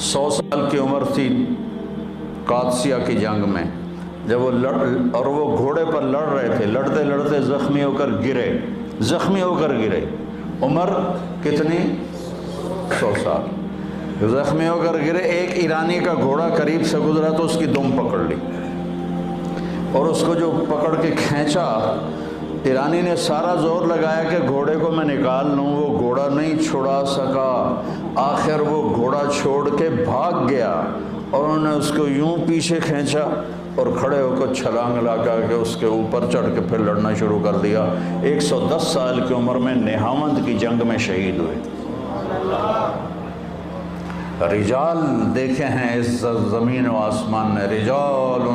100 سال کی عمر تھی قادسیہ کی جنگ میں، جب وہ وہ گھوڑے پر لڑ رہے تھے، لڑتے لڑتے زخمی ہو کر گرے، عمر کتنی؟ 100 سال، زخمی ہو کر گرے۔ ایک ایرانی کا گھوڑا قریب سے گزرا تو اس کی دم پکڑ لی، اور اس کو جو پکڑ کے کھینچا، ایرانی نے سارا زور لگایا کہ گھوڑے کو میں نکال لوں، وہ گھوڑا نہیں چھڑا سکا۔ آخر وہ گھوڑا چھوڑ کے بھاگ گیا، اور انہوں نے اس کو یوں پیچھے کھینچا اور کھڑے ہو کر چھلانگ لگا کے اس کے اوپر چڑھ کے پھر لڑنا شروع کر دیا۔ 110 سال کی عمر میں نہاوند کی جنگ میں شہید ہوئے۔ رجال دیکھے ہیں اس زمین و آسمان میں، رجال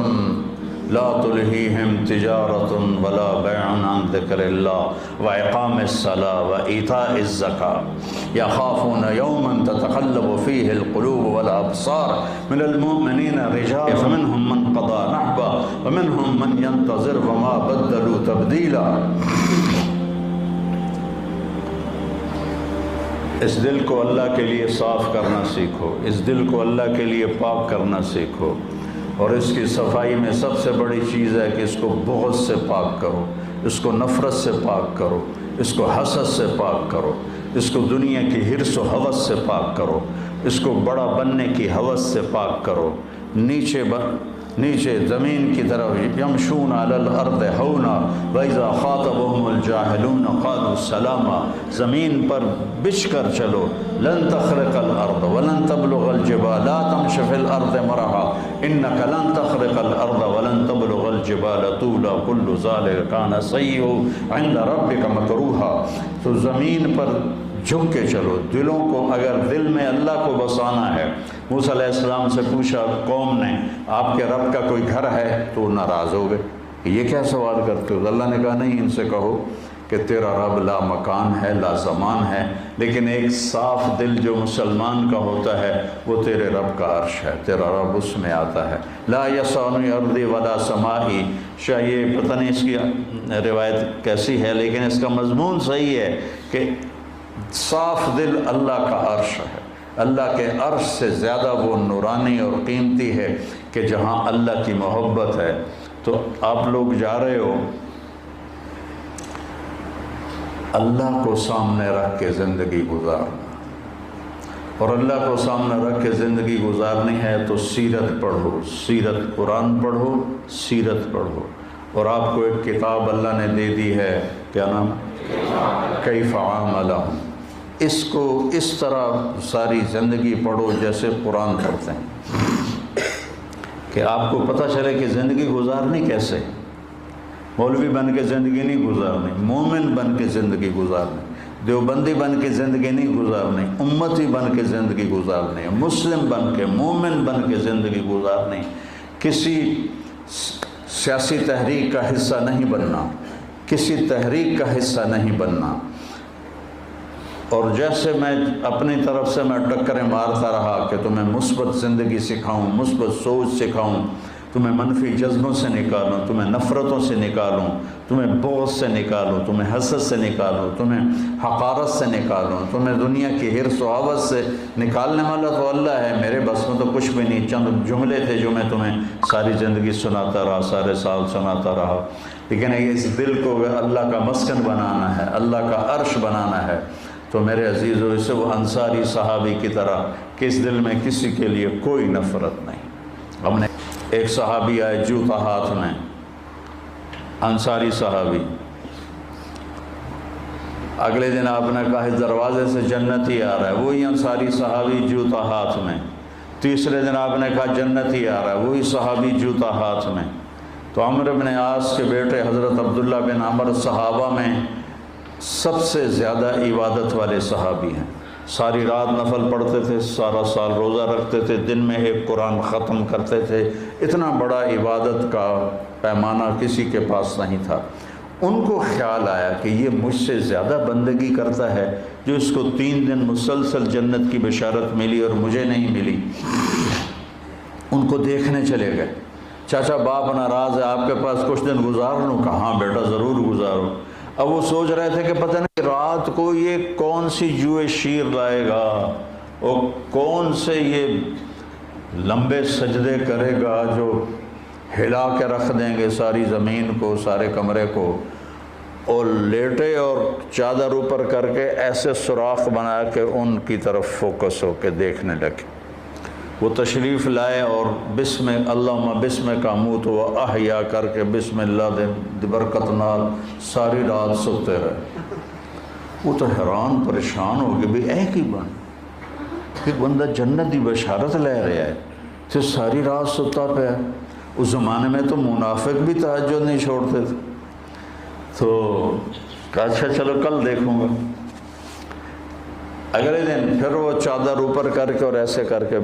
لا تلہیہم تجارت ولا بیع عن ذکر اللہ واقام الصلاۃ وایتاء الزکاۃ یخافون یوما تتقلب فیہ القلوب والابصار من المؤمنین رجال فمنہم من قضى نحبہ ومنہم من ينتظر وما بدلوا تبدیلا۔ اس دل کو اللہ کے لیے صاف کرنا سیکھو، اس دل کو اللہ کے لیے پاک کرنا سیکھو، اور اس کی صفائی میں سب سے بڑی چیز ہے کہ اس کو بغض سے پاک کرو، اس کو نفرت سے پاک کرو، اس کو حسد سے پاک کرو، اس کو دنیا کی حرص و ہوس سے پاک کرو، اس کو بڑا بننے کی ہوس سے پاک کرو۔ نیچے زمین کی طرف یمشون علی الارض ہونا واذا خاطبهم الجاہلون قالوا سلاما، زمین پر بچھ کر چلو۔ لن تخرق الارض ولن تبلغ الجبال لا تمش فی الارض مرحا انک لن تخرق الارض ولن تبلغ الجبال طولا کل ذلک کان سیئہ عند ربک مکروہا۔ تو زمین پر جھک کے چلو، دلوں کو، اگر دل میں اللہ کو بسانا ہے۔ موسیٰ علیہ السلام سے پوچھا قوم نے، آپ کے رب کا کوئی گھر ہے؟ تو ناراض ہو گئے، یہ کیا سوال کرتے ہو؟ اللہ نے کہا نہیں، ان سے کہو کہ تیرا رب لا مکان ہے لا زمان ہے، لیکن ایک صاف دل جو مسلمان کا ہوتا ہے وہ تیرے رب کا عرش ہے، تیرا رب اس میں آتا ہے۔ لا یسعنی ارضی ولا سمائی، شاید یہ پتہ نہیں اس کی روایت کیسی ہے، لیکن اس کا مضمون صحیح ہے کہ صاف دل اللہ کا عرش ہے، اللہ کے عرش سے زیادہ وہ نورانی اور قیمتی ہے کہ جہاں اللہ کی محبت ہے۔ تو آپ لوگ جا رہے ہو، اللہ کو سامنے رکھ کے زندگی گزارنا، اور اللہ کو سامنے رکھ کے زندگی گزارنی ہے تو سیرت پڑھو، سیرت قرآن پڑھو، سیرت پڑھو۔ اور آپ کو ایک کتاب اللہ نے دے دی ہے، کیا نام؟ کیف عاملہم۔ اس کو اس طرح ساری زندگی پڑھو جیسے قرآن پڑھتے ہیں، کہ آپ کو پتہ چلے کہ زندگی گزارنی کیسے۔ مولوی بن کے زندگی نہیں گزارنی، مومن بن کے زندگی گزارنی، دیوبندی بن کے زندگی نہیں گزارنی، امتی بن کے زندگی گزارنی، مسلم بن کے، مومن بن کے زندگی گزارنی، کسی سیاسی تحریک کا حصہ نہیں بننا، کسی تحریک کا حصہ نہیں بننا۔ اور جیسے میں اپنی طرف سے میں ٹکریں مارتا رہا کہ تمہیں مثبت زندگی سکھاؤں، مثبت سوچ سکھاؤں، تمہیں منفی جذبوں سے نکالوں، تمہیں نفرتوں سے نکالوں، تمہیں بغض سے نکالوں، تمہیں حسد سے نکالوں، تمہیں حقارت سے نکالوں، تمہیں دنیا کی حرص و ہوس سے نکالنے والا تو اللہ ہے، میرے بس میں تو کچھ بھی نہیں۔ چند جملے تھے جو میں تمہیں ساری زندگی سناتا رہا، سارے سال سناتا رہا، لیکن اس دل کو اللہ کا مسکن بنانا ہے، اللہ کا عرش بنانا ہے۔ تو میرے عزیزو، اسے وہ انصاری صحابی کی طرح کہ اس دل میں کسی کے لیے کوئی نفرت نہیں۔ ہم نے ایک صحابی آئے جوتا ہاتھ میں، انصاری صحابی، اگلے دن آپ نے کہا اس دروازے سے جنتی آ رہا ہے، وہی انصاری صحابی جوتا ہاتھ میں۔ تیسرے دن آپ نے کہا جنتی آ رہا ہے، وہی صحابی جوتا ہاتھ میں۔ تو عمرو بن عاص کے بیٹے حضرت عبداللہ بن عمر صحابہ میں سب سے زیادہ عبادت والے صحابی ہیں، ساری رات نفل پڑھتے تھے، سارا سال روزہ رکھتے تھے، دن میں ایک قرآن ختم کرتے تھے، اتنا بڑا عبادت کا پیمانہ کسی کے پاس نہیں تھا۔ ان کو خیال آیا کہ یہ مجھ سے زیادہ بندگی کرتا ہے، جو اس کو 3 دن مسلسل جنت کی بشارت ملی اور مجھے نہیں ملی۔ ان کو دیکھنے چلے گئے، چاچا باپ ناراض ہے، آپ کے پاس کچھ دن گزار لوں؟ کہا ہاں بیٹا ضرور گزارو۔ اب وہ سوچ رہے تھے کہ پتہ نہیں رات کو یہ کون سی جوئے شیر لائے گا، اور کون سے یہ لمبے سجدے کرے گا جو ہلا کے رکھ دیں گے ساری زمین کو، سارے کمرے کو، اور لیٹے اور چادر اوپر کر کے ایسے سوراخ بنا کے ان کی طرف فوکس ہو کے دیکھنے لگے۔ وہ تشریف لائے اور بسم اللہم بسم کا موت و احیا کر کے بسم اللہ دے برکت نال ساری رات سوتے رہے۔ وہ تو حیران پریشان ہو گئے، بھی اے کی بن کہ بندہ جنت دی بشارت لے رہا ہے تو ساری رات سوتا پہ ہے۔ اس زمانے میں تو منافق بھی تہجد نہیں چھوڑتے تھے۔ تو کہا اچھا چلو کل دیکھوں گا۔ اگلے دن پھر وہ چادر اوپر کر کے اور ایسے کر کے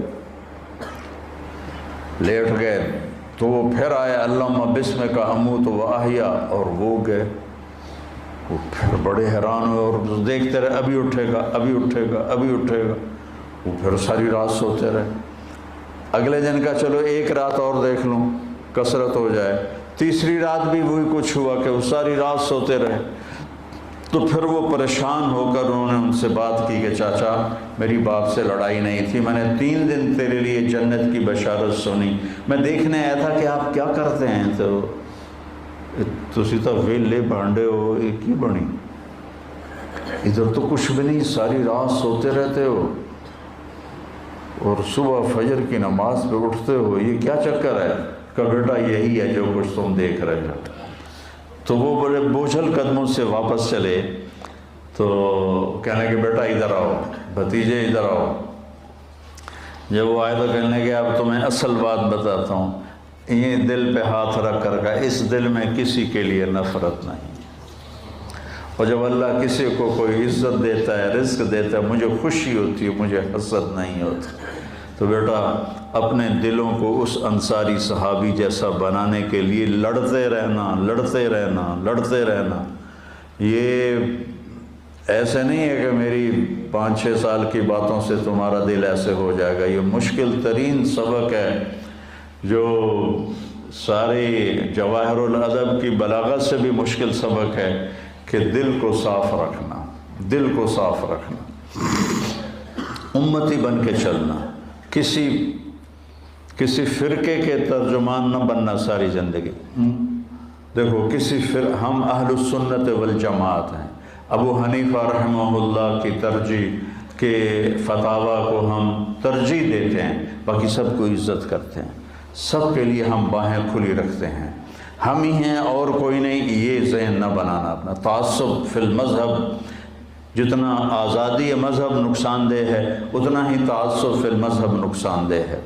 لیٹ گئے، تو وہ پھر آئے اللہم بسم کا اموت و احیا، اور وہ گئے۔ وہ پھر بڑے حیران ہوئے اور دیکھتے رہے، ابھی اٹھے گا، ابھی اٹھے گا، ابھی اٹھے گا۔ وہ پھر ساری رات سوتے رہے۔ اگلے دن کا چلو ایک رات اور دیکھ لوں، کثرت ہو جائے۔ تیسری رات بھی وہی کچھ ہوا کہ وہ ساری رات سوتے رہے۔ تو پھر وہ پریشان ہو کر انہوں نے ان سے بات کی کہ چاچا میری باپ سے لڑائی نہیں تھی، میں نے 3 دن تیرے لیے جنت کی بشارت سنی، میں دیکھنے آیا تھا کہ آپ کیا کرتے ہیں۔ تو تسی تو ویلے بانڈے ہو، ایک ہی بنی، ادھر تو کچھ بھی نہیں، ساری رات سوتے رہتے ہو اور صبح فجر کی نماز پہ اٹھتے ہو، یہ کیا چکر ہے؟ کہ بیٹا یہی ہے جو کچھ تم دیکھ رہے ہو۔ تو وہ بڑے بوجھل قدموں سے واپس چلے، تو کہنے کہ بیٹا ادھر آؤ، بھتیجے ادھر آؤ۔ جب وہ آئے تو کہنے کہ اب تمہیں اصل بات بتاتا ہوں، یہ دل پہ ہاتھ رکھ کر کہا اس دل میں کسی کے لیے نفرت نہیں، اور جب اللہ کسی کو کوئی عزت دیتا ہے، رزق دیتا ہے، مجھے خوشی ہوتی ہے، مجھے حسد نہیں ہوتی۔ تو بیٹا اپنے دلوں کو اس انصاری صحابی جیسا بنانے کے لیے لڑتے رہنا، لڑتے رہنا، لڑتے رہنا۔ یہ ایسے نہیں ہے کہ میری 5-6 سال کی باتوں سے تمہارا دل ایسے ہو جائے گا۔ یہ مشکل ترین سبق ہے جو ساری جواہر الادب کی بلاغت سے بھی مشکل سبق ہے، کہ دل کو صاف رکھنا، دل کو صاف رکھنا، امتی بن کے چلنا، کسی فرقے کے ترجمان نہ بننا ساری زندگی۔ دیکھو ہم اہل السنت والجماعت ہیں، ابو حنیفہ رحمہ اللہ کی ترجیح کے فتاویٰ کو ہم ترجیح دیتے ہیں، باقی سب کو عزت کرتے ہیں، سب کے لیے ہم باہیں کھلی رکھتے ہیں، ہم ہی ہیں اور کوئی نہیں۔ یہ ذہن نہ بنانا اپنا۔ تعصب فی المذہب، جتنا آزادی مذہب نقصان دہ ہے اتنا ہی تعصب فی المذہب نقصان دہ ہے۔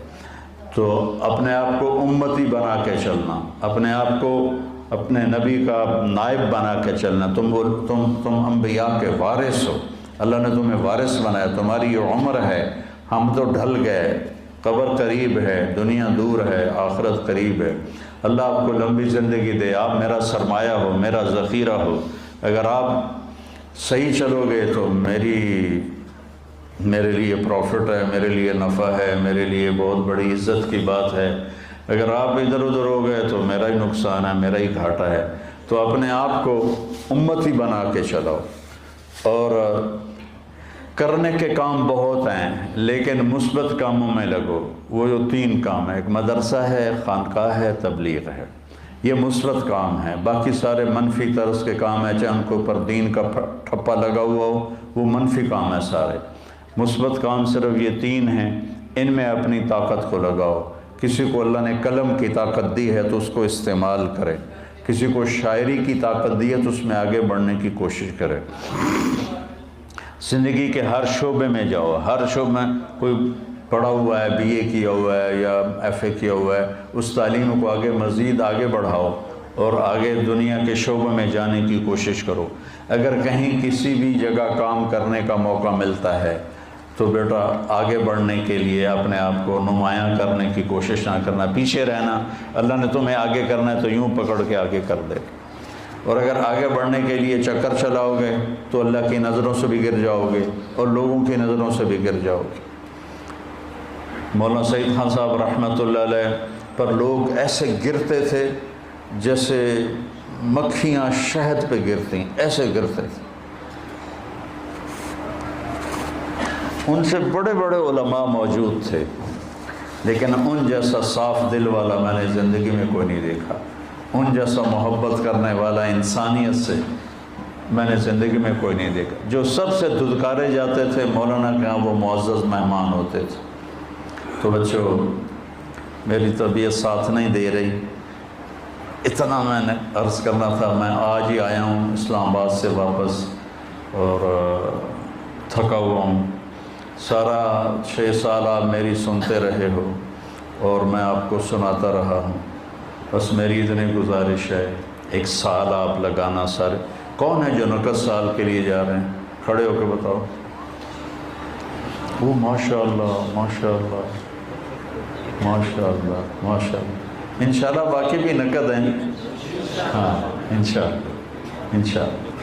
تو اپنے آپ کو امتی بنا کے چلنا، اپنے آپ کو اپنے نبی کا نائب بنا کے چلنا۔ تم انبیاء کے وارث ہو، اللہ نے تمہیں وارث بنایا، تمہاری یہ عمر ہے، ہم تو ڈھل گئے، قبر قریب ہے، دنیا دور ہے، آخرت قریب ہے۔ اللہ آپ کو لمبی زندگی دے، آپ میرا سرمایہ ہو، میرا ذخیرہ ہو۔ اگر آپ صحیح چلو گے تو میرے لیے پروفٹ ہے، میرے لیے نفع ہے، میرے لیے بہت بڑی عزت کی بات ہے۔ اگر آپ ادھر ادھر ہو گئے تو میرا ہی نقصان ہے، میرا ہی گھاٹا ہے۔ تو اپنے آپ کو امتی بنا کے چلاؤ، اور کرنے کے کام بہت ہیں لیکن مثبت کاموں میں لگو۔ وہ جو 3 کام ہیں، ایک مدرسہ ہے، خانقاہ ہے، تبلیغ ہے، یہ مثبت کام ہے۔ باقی سارے منفی طرز کے کام ہیں، چاہے ان کے اوپر دین کا ٹھپا لگا ہوا ہو، وہ منفی کام ہے سارے۔ مثبت کام صرف یہ 3 ہیں، ان میں اپنی طاقت کو لگاؤ۔ کسی کو اللہ نے قلم کی طاقت دی ہے تو اس کو استعمال کرے، کسی کو شاعری کی طاقت دی ہے تو اس میں آگے بڑھنے کی کوشش کرے۔ زندگی کے ہر شعبے میں جاؤ، ہر شعبے میں کوئی پڑھا ہوا ہے، BA کیا ہوا ہے یا FA کیا ہوا ہے، اس تعلیم کو آگے مزید آگے بڑھاؤ اور آگے دنیا کے شعبے میں جانے کی کوشش کرو۔ اگر کہیں کسی بھی جگہ کام کرنے کا موقع ملتا ہے تو بیٹا آگے بڑھنے کے لیے اپنے آپ کو نمایاں کرنے کی کوشش نہ کرنا، پیچھے رہنا۔ اللہ نے تمہیں آگے کرنا ہے تو یوں پکڑ کے آگے کر دے، اور اگر آگے بڑھنے کے لیے چکر چلاؤ گے تو اللہ کی نظروں سے بھی گر جاؤ گے اور لوگوں کی نظروں سے بھی گر جاؤ گے۔ مولانا سعید خان صاحب رحمۃ اللہ علیہ پر لوگ ایسے گرتے تھے جیسے مکھیاں شہد پہ گرتی، ایسے گرتے تھے۔ ان سے بڑے بڑے علماء موجود تھے، لیکن ان جیسا صاف دل والا میں نے زندگی میں کوئی نہیں دیکھا، ان جیسا محبت کرنے والا انسانیت سے میں نے زندگی میں کوئی نہیں دیکھا۔ جو سب سے دھتکارے جاتے تھے مولانا کے ہاں وہ معزز مہمان ہوتے تھے۔ تو بچوں، میری طبیعت ساتھ نہیں دے رہی، اتنا میں نے عرض کرنا تھا۔ میں آج ہی آیا ہوں اسلام آباد سے واپس، اور تھکا ہوا ہوں۔ سارا 6 سال آپ میری سنتے رہے ہو اور میں آپ کو سناتا رہا ہوں، بس میری اتنی گزارش ہے، 1 سال آپ لگانا۔ سارے کون ہے جو 29 سال کے لیے جا رہے ہیں؟ کھڑے ہو کے بتاؤ۔ وہ ماشاء اللہ ماشاء اللہ ماشاء اللہ ماشاء اللہ۔ انشاءاللہ باقی بھی نقد ہیں، ہاں انشاءاللہ انشاءاللہ۔